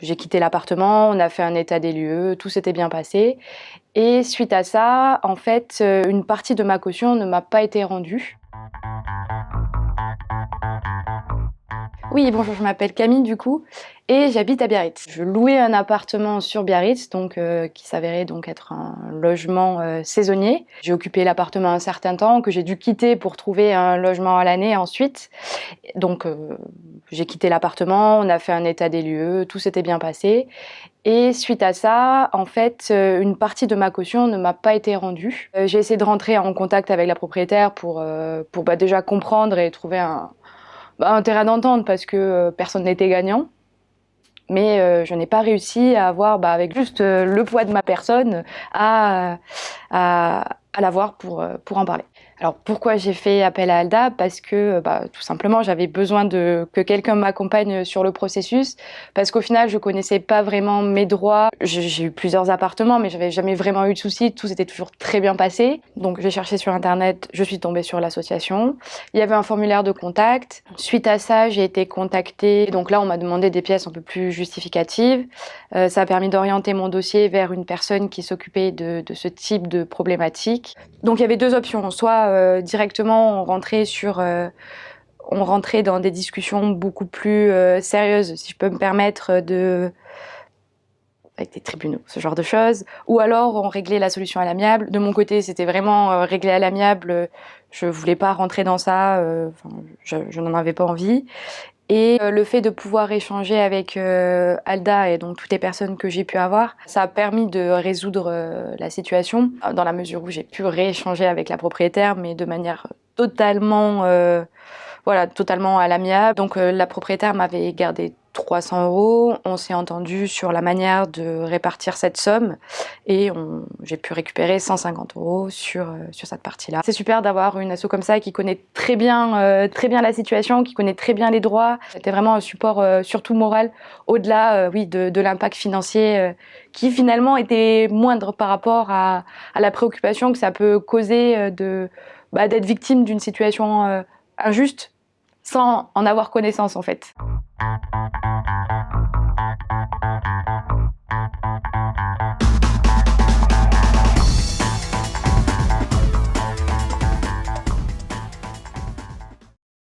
J'ai quitté l'appartement, on a fait un état des lieux, tout s'était bien passé. Et suite à ça, en fait, une partie de ma caution ne m'a pas été rendue. Oui, bonjour, je m'appelle Camille du coup, et j'habite à Biarritz. Je louais un appartement sur Biarritz, donc qui s'avérait donc être un logement saisonnier. J'ai occupé l'appartement un certain temps, que j'ai dû quitter pour trouver un logement à l'année ensuite. Donc j'ai quitté l'appartement, on a fait un état des lieux, tout s'était bien passé. Et suite à ça, en fait, une partie de ma caution ne m'a pas été rendue. J'ai essayé de rentrer en contact avec la propriétaire pour déjà comprendre et trouver un terrain d'entente parce que personne n'était gagnant. Mais je n'ai pas réussi à avoir, avec juste le poids de ma personne, à l'avoir pour en parler. Alors pourquoi j'ai fait appel à Alda? Parce que tout simplement j'avais besoin que quelqu'un m'accompagne sur le processus, parce qu'au final je connaissais pas vraiment mes droits. J'ai eu plusieurs appartements mais j'avais jamais vraiment eu de soucis, tout s'était toujours très bien passé. Donc j'ai cherché sur internet, je suis tombée sur l'association. Il y avait un formulaire de contact. Suite à ça, j'ai été contactée. Donc là on m'a demandé des pièces un peu plus justificatives. Ça a permis d'orienter mon dossier vers une personne qui s'occupait de ce type de problématique. Donc il y avait deux options, soit directement on rentrait dans des discussions beaucoup plus sérieuses, si je peux me permettre, avec des tribunaux, ce genre de choses, ou alors on réglait la solution à l'amiable. De mon côté, c'était vraiment réglé à l'amiable, je voulais pas rentrer dans ça, je n'en avais pas envie. Et le fait de pouvoir échanger avec Alda et donc toutes les personnes que j'ai pu avoir, ça a permis de résoudre la situation, dans la mesure où j'ai pu rééchanger avec la propriétaire, mais de manière totalement à l'amiable. Donc la propriétaire m'avait gardé 300 €, on s'est entendu sur la manière de répartir cette somme et j'ai pu récupérer 150 € sur cette partie-là. C'est super d'avoir une asso comme ça qui connaît très bien la situation, qui connaît très bien les droits. C'était vraiment un support surtout moral, au-delà de l'impact financier qui finalement était moindre par rapport à la préoccupation que ça peut causer d'être victime d'une situation injuste sans en avoir connaissance en fait.